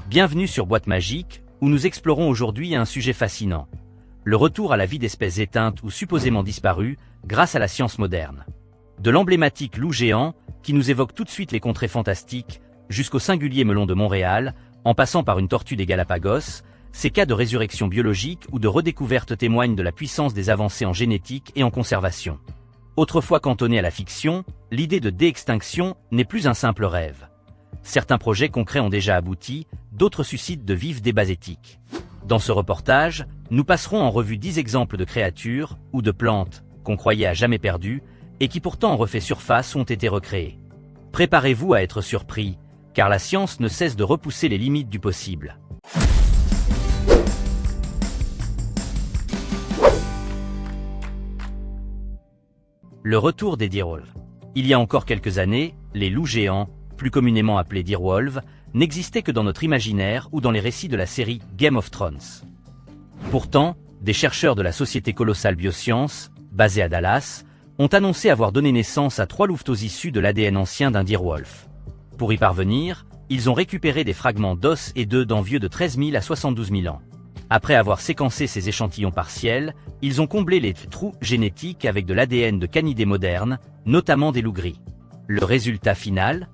Bienvenue sur Boîte Magique, où nous explorons aujourd'hui un sujet fascinant. Le retour à la vie d'espèces éteintes ou supposément disparues grâce à la science moderne. De l'emblématique loup géant, qui nous évoque tout de suite les contrées fantastiques, jusqu'au singulier melon de Montréal, en passant par une tortue des Galapagos, ces cas de résurrection biologique ou de redécouverte témoignent de la puissance des avancées en génétique et en conservation. Autrefois cantonnée à la fiction, l'idée de déextinction n'est plus un simple rêve. Certains projets concrets ont déjà abouti, d'autres suscitent de vifs débats éthiques. Dans ce reportage, nous passerons en revue 10 exemples de créatures ou de plantes qu'on croyait à jamais perdues et qui pourtant en refait surface ont été recréées. Préparez-vous à être surpris, car la science ne cesse de repousser les limites du possible. Le retour des direwolves. Il y a encore quelques années, les loups géants, plus communément appelés direwolves, n'existaient que dans notre imaginaire ou dans les récits de la série Game of Thrones. Pourtant, des chercheurs de la société Colossal Biosciences, basée à Dallas, ont annoncé avoir donné naissance à 3 louveteaux issus de l'ADN ancien d'un direwolf. Pour y parvenir, ils ont récupéré des fragments d'os et d'œufs dans vieux de 13 000 à 72 000 ans. Après avoir séquencé ces échantillons partiels, ils ont comblé les trous génétiques avec de l'ADN de canidés modernes, notamment des loups gris. Le résultat final ?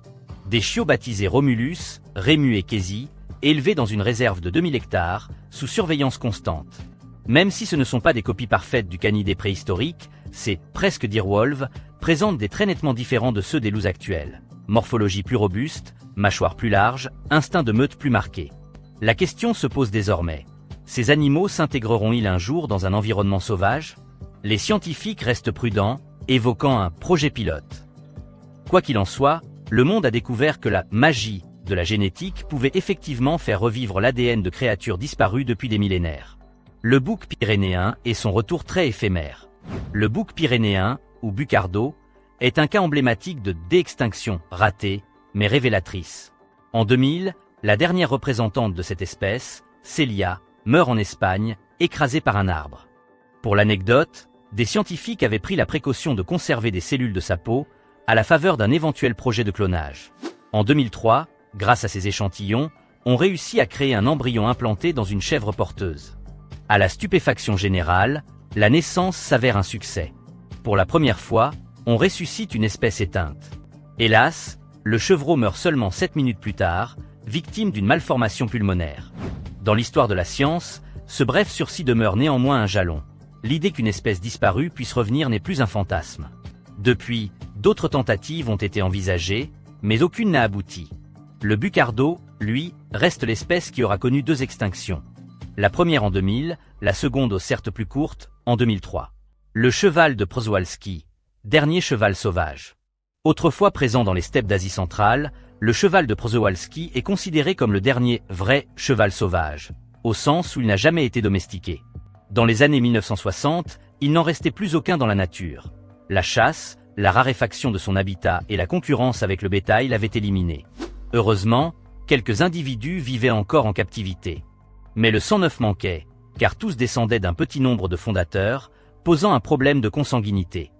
Des chiots baptisés Romulus, Rému et Kézi, élevés dans une réserve de 2000 hectares, sous surveillance constante. Même si ce ne sont pas des copies parfaites du canidé préhistorique, ces presque direwolves présentent des traits nettement différents de ceux des loups actuels. Morphologie plus robuste, mâchoire plus large, instinct de meute plus marqué. La question se pose désormais. Ces animaux s'intégreront-ils un jour dans un environnement sauvage ? Les scientifiques restent prudents, évoquant un projet pilote. Quoi qu'il en soit, le monde a découvert que la magie de la génétique pouvait effectivement faire revivre l'ADN de créatures disparues depuis des millénaires. Le bouc pyrénéen est son retour très éphémère. Le bouc pyrénéen, ou bucardo, est un cas emblématique de déextinction ratée, mais révélatrice. En 2000, la dernière représentante de cette espèce, Célia, meurt en Espagne, écrasée par un arbre. Pour l'anecdote, des scientifiques avaient pris la précaution de conserver des cellules de sa peau, à la faveur d'un éventuel projet de clonage. En 2003, grâce à ces échantillons, on réussit à créer un embryon implanté dans une chèvre porteuse. À la stupéfaction générale, la naissance s'avère un succès. Pour la première fois, on ressuscite une espèce éteinte. Hélas, le chevreau meurt seulement 7 minutes plus tard, victime d'une malformation pulmonaire. Dans l'histoire de la science, ce bref sursis demeure néanmoins un jalon. L'idée qu'une espèce disparue puisse revenir n'est plus un fantasme. Depuis, d'autres tentatives ont été envisagées, mais aucune n'a abouti. Le bucardo, lui, reste l'espèce qui aura connu 2 extinctions. La première en 2000, la seconde, certes plus courte, en 2003. Le cheval de Przewalski, dernier cheval sauvage. Autrefois présent dans les steppes d'Asie centrale, le cheval de Przewalski est considéré comme le dernier vrai cheval sauvage, au sens où il n'a jamais été domestiqué. Dans les années 1960, il n'en restait plus aucun dans la nature. La chasse, la raréfaction de son habitat et la concurrence avec le bétail l'avaient éliminé. Heureusement, quelques individus vivaient encore en captivité. Mais le sang neuf manquait, car tous descendaient d'un petit nombre de fondateurs, posant un problème de consanguinité.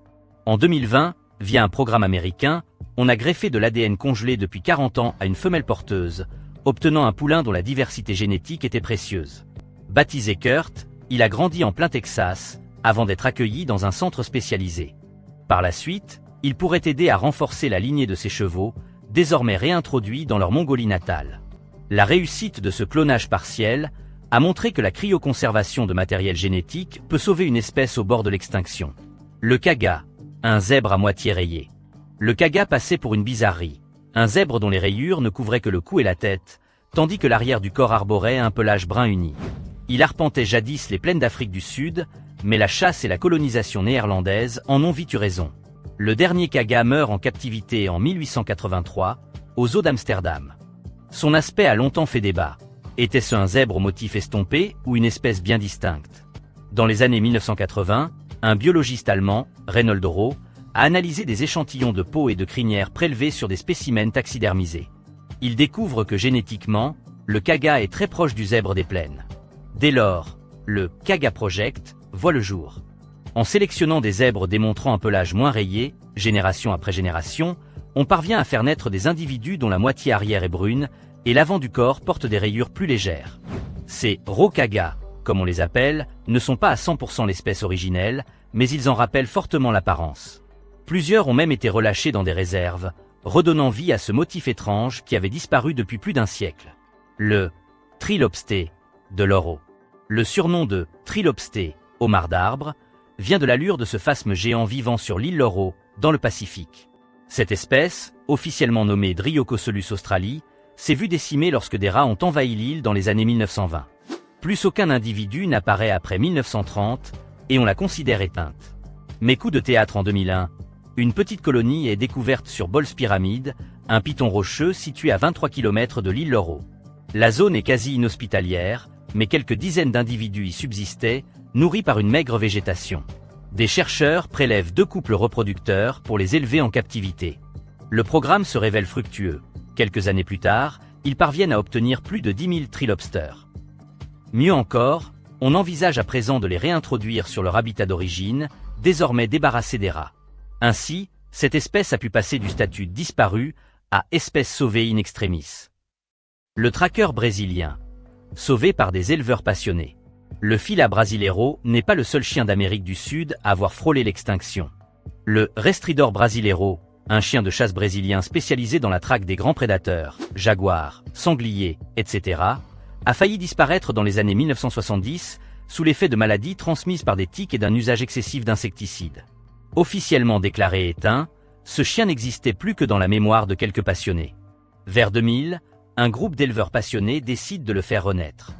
En 2020, via un programme américain, on a greffé de l'ADN congelé depuis 40 ans à une femelle porteuse, obtenant un poulain dont la diversité génétique était précieuse. Baptisé Kurt, il a grandi en plein Texas, avant d'être accueilli dans un centre spécialisé. Par la suite, il pourrait aider à renforcer la lignée de ses chevaux, désormais réintroduits dans leur Mongolie natale. La réussite de ce clonage partiel a montré que la cryoconservation de matériel génétique peut sauver une espèce au bord de l'extinction. Le kaga, un zèbre à moitié rayé. Le kaga passait pour une bizarrerie, un zèbre dont les rayures ne couvraient que le cou et la tête, tandis que l'arrière du corps arborait un pelage brun uni. Il arpentait jadis les plaines d'Afrique du Sud, mais la chasse et la colonisation néerlandaise en ont vite eu raison. Le dernier kaga meurt en captivité en 1883, aux eaux d'Amsterdam. Son aspect a longtemps fait débat. Était-ce un zèbre au motif estompé ou une espèce bien distincte ? Dans les années 1980, un biologiste allemand, Reinhold Roh, a analysé des échantillons de peau et de crinière prélevés sur des spécimens taxidermisés. Il découvre que génétiquement, le kaga est très proche du zèbre des plaines. Dès lors, le Kaga Project voit le jour. En sélectionnant des zèbres démontrant un pelage moins rayé, génération après génération, on parvient à faire naître des individus dont la moitié arrière est brune, et l'avant du corps porte des rayures plus légères. Ces Rokkaga, comme on les appelle, ne sont pas à 100% l'espèce originelle, mais ils en rappellent fortement l'apparence. Plusieurs ont même été relâchés dans des réserves, redonnant vie à ce motif étrange qui avait disparu depuis plus d'un siècle. Le Trilobsté de Loro. Le surnom de Trilobsté, homard d'arbre, vient de l'allure de ce phasme géant vivant sur l'île Loro, dans le Pacifique. Cette espèce, officiellement nommée Dryocosolus australis, s'est vue décimée lorsque des rats ont envahi l'île dans les années 1920. Plus aucun individu n'apparaît après 1930, et on la considère éteinte. Mais coup de théâtre en 2001, une petite colonie est découverte sur Bols Pyramid, un piton rocheux situé à 23 km de l'île Loro. La zone est quasi inhospitalière, mais quelques dizaines d'individus y subsistaient, nourris par une maigre végétation. Des chercheurs prélèvent 2 couples reproducteurs pour les élever en captivité. Le programme se révèle fructueux. Quelques années plus tard, ils parviennent à obtenir plus de 10 000 trilobsters. Mieux encore, on envisage à présent de les réintroduire sur leur habitat d'origine, désormais débarrassés des rats. Ainsi, cette espèce a pu passer du statut disparu à espèce sauvée in extremis. Le tracker brésilien. Sauvé par des éleveurs passionnés. Le Fila brasileiro n'est pas le seul chien d'Amérique du Sud à avoir frôlé l'extinction. Le Restridor brasileiro, un chien de chasse brésilien spécialisé dans la traque des grands prédateurs, jaguars, sangliers, etc., a failli disparaître dans les années 1970 sous l'effet de maladies transmises par des tiques et d'un usage excessif d'insecticides. Officiellement déclaré éteint, ce chien n'existait plus que dans la mémoire de quelques passionnés. Vers 2000, un groupe d'éleveurs passionnés décide de le faire renaître.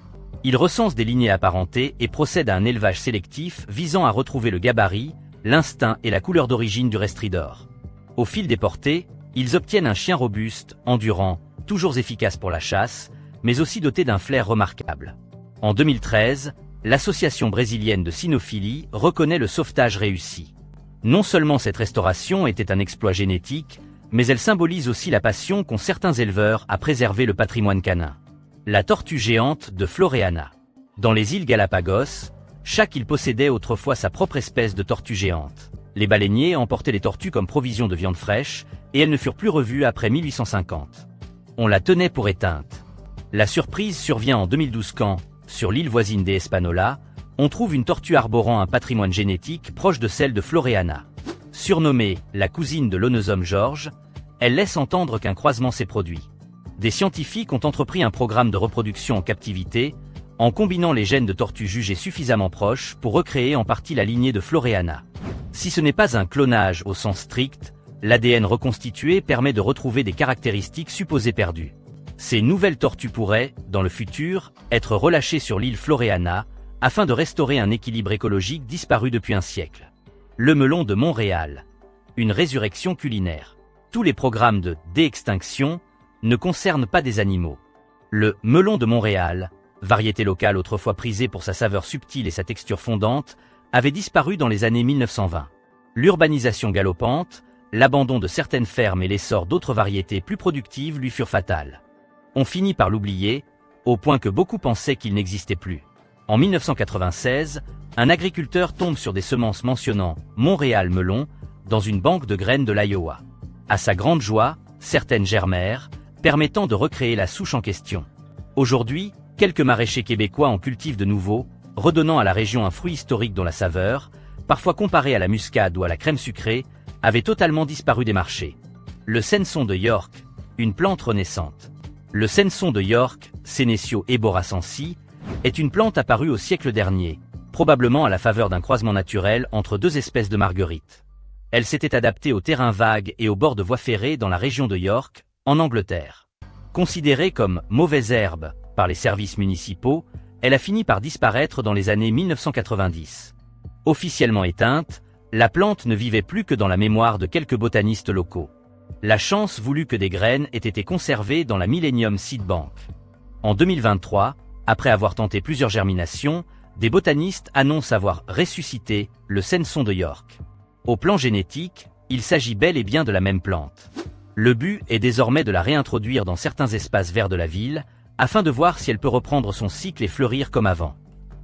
Ils recensent des lignées apparentées et procèdent à un élevage sélectif visant à retrouver le gabarit, l'instinct et la couleur d'origine du Restridor. Au fil des portées, ils obtiennent un chien robuste, endurant, toujours efficace pour la chasse, mais aussi doté d'un flair remarquable. En 2013, l'association brésilienne de cynophilie reconnaît le sauvetage réussi. Non seulement cette restauration était un exploit génétique, mais elle symbolise aussi la passion qu'ont certains éleveurs à préserver le patrimoine canin. La tortue géante de Floreana. Dans les îles Galapagos, chaque île possédait autrefois sa propre espèce de tortue géante. Les baleiniers emportaient les tortues comme provision de viande fraîche, et elles ne furent plus revues après 1850. On la tenait pour éteinte. La surprise survient en 2012 quand, sur l'île voisine des Espanola, on trouve une tortue arborant un patrimoine génétique proche de celle de Floreana. Surnommée la cousine de l'onosome George, elle laisse entendre qu'un croisement s'est produit. Des scientifiques ont entrepris un programme de reproduction en captivité, en combinant les gènes de tortues jugées suffisamment proches pour recréer en partie la lignée de Floreana. Si ce n'est pas un clonage au sens strict, l'ADN reconstitué permet de retrouver des caractéristiques supposées perdues. Ces nouvelles tortues pourraient, dans le futur, être relâchées sur l'île Floreana, afin de restaurer un équilibre écologique disparu depuis un siècle. Le melon de Montréal. Une résurrection culinaire. Tous les programmes de déextinction ne concernent pas des animaux. Le melon de Montréal, variété locale autrefois prisée pour sa saveur subtile et sa texture fondante, avait disparu dans les années 1920. L'urbanisation galopante, l'abandon de certaines fermes et l'essor d'autres variétés plus productives lui furent fatales. On finit par l'oublier, au point que beaucoup pensaient qu'il n'existait plus. En 1996, un agriculteur tombe sur des semences mentionnant « Montréal melon » dans une banque de graines de l'Iowa. À sa grande joie, certaines germèrent, permettant de recréer la souche en question. Aujourd'hui, quelques maraîchers québécois en cultivent de nouveaux, redonnant à la région un fruit historique dont la saveur, parfois comparée à la muscade ou à la crème sucrée, avait totalement disparu des marchés. Le senson de York, une plante renaissante. Le senson de York, Senecio eboracensi, est une plante apparue au siècle dernier, probablement à la faveur d'un croisement naturel entre 2 espèces de marguerites. Elle s'était adaptée aux terrains vagues et aux bords de voies ferrées dans la région de York, en Angleterre. Considérée comme « mauvaise herbe » par les services municipaux, elle a fini par disparaître dans les années 1990. Officiellement éteinte, la plante ne vivait plus que dans la mémoire de quelques botanistes locaux. La chance voulut que des graines aient été conservées dans la Millennium Seed Bank. En 2023, après avoir tenté plusieurs germinations, des botanistes annoncent avoir ressuscité le senson de York. Au plan génétique, il s'agit bel et bien de la même plante. Le but est désormais de la réintroduire dans certains espaces verts de la ville, afin de voir si elle peut reprendre son cycle et fleurir comme avant.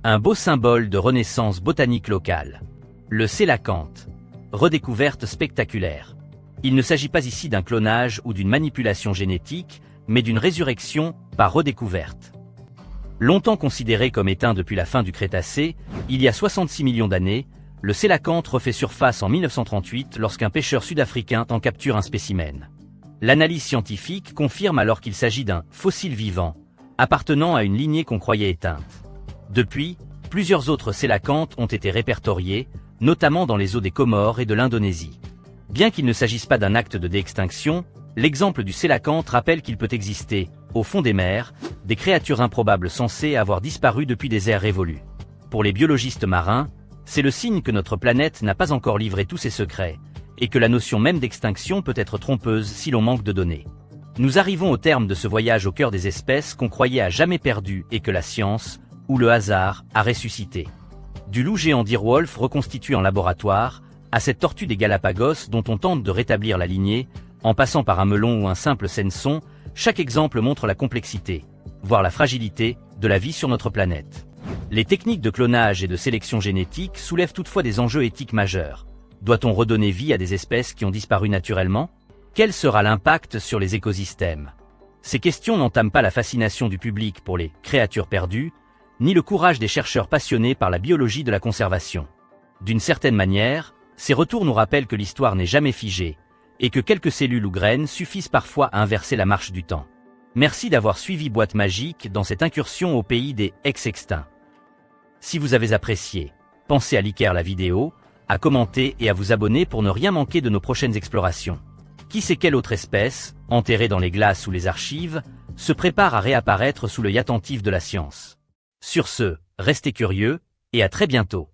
Un beau symbole de renaissance botanique locale. Le sélacanthe. Redécouverte spectaculaire. Il ne s'agit pas ici d'un clonage ou d'une manipulation génétique, mais d'une résurrection par redécouverte. Longtemps considéré comme éteint depuis la fin du Crétacé, il y a 66 millions d'années, le sélacanthe refait surface en 1938 lorsqu'un pêcheur sud-africain en capture un spécimen. L'analyse scientifique confirme alors qu'il s'agit d'un fossile vivant, appartenant à une lignée qu'on croyait éteinte. Depuis, plusieurs autres sélacanthes ont été répertoriés, notamment dans les eaux des Comores et de l'Indonésie. Bien qu'il ne s'agisse pas d'un acte de déextinction, l'exemple du sélacanthe rappelle qu'il peut exister, au fond des mers, des créatures improbables censées avoir disparu depuis des ères révolues. Pour les biologistes marins, c'est le signe que notre planète n'a pas encore livré tous ses secrets, et que la notion même d'extinction peut être trompeuse si l'on manque de données. Nous arrivons au terme de ce voyage au cœur des espèces qu'on croyait à jamais perdues et que la science, ou le hasard, a ressuscité. Du loup géant Direwolf reconstitué en laboratoire, à cette tortue des Galapagos dont on tente de rétablir la lignée, en passant par un melon ou un simple senson, chaque exemple montre la complexité, voire la fragilité, de la vie sur notre planète. Les techniques de clonage et de sélection génétique soulèvent toutefois des enjeux éthiques majeurs. Doit-on redonner vie à des espèces qui ont disparu naturellement? Quel sera l'impact sur les écosystèmes? Ces questions n'entament pas la fascination du public pour les créatures perdues, ni le courage des chercheurs passionnés par la biologie de la conservation. D'une certaine manière, ces retours nous rappellent que l'histoire n'est jamais figée, et que quelques cellules ou graines suffisent parfois à inverser la marche du temps. Merci d'avoir suivi Boîte Magique dans cette incursion au pays des ex-extincts. Si vous avez apprécié, pensez à liker la vidéo, à commenter et à vous abonner pour ne rien manquer de nos prochaines explorations. Qui sait quelle autre espèce, enterrée dans les glaces ou les archives, se prépare à réapparaître sous l'œil attentif de la science. Sur ce, restez curieux, et à très bientôt.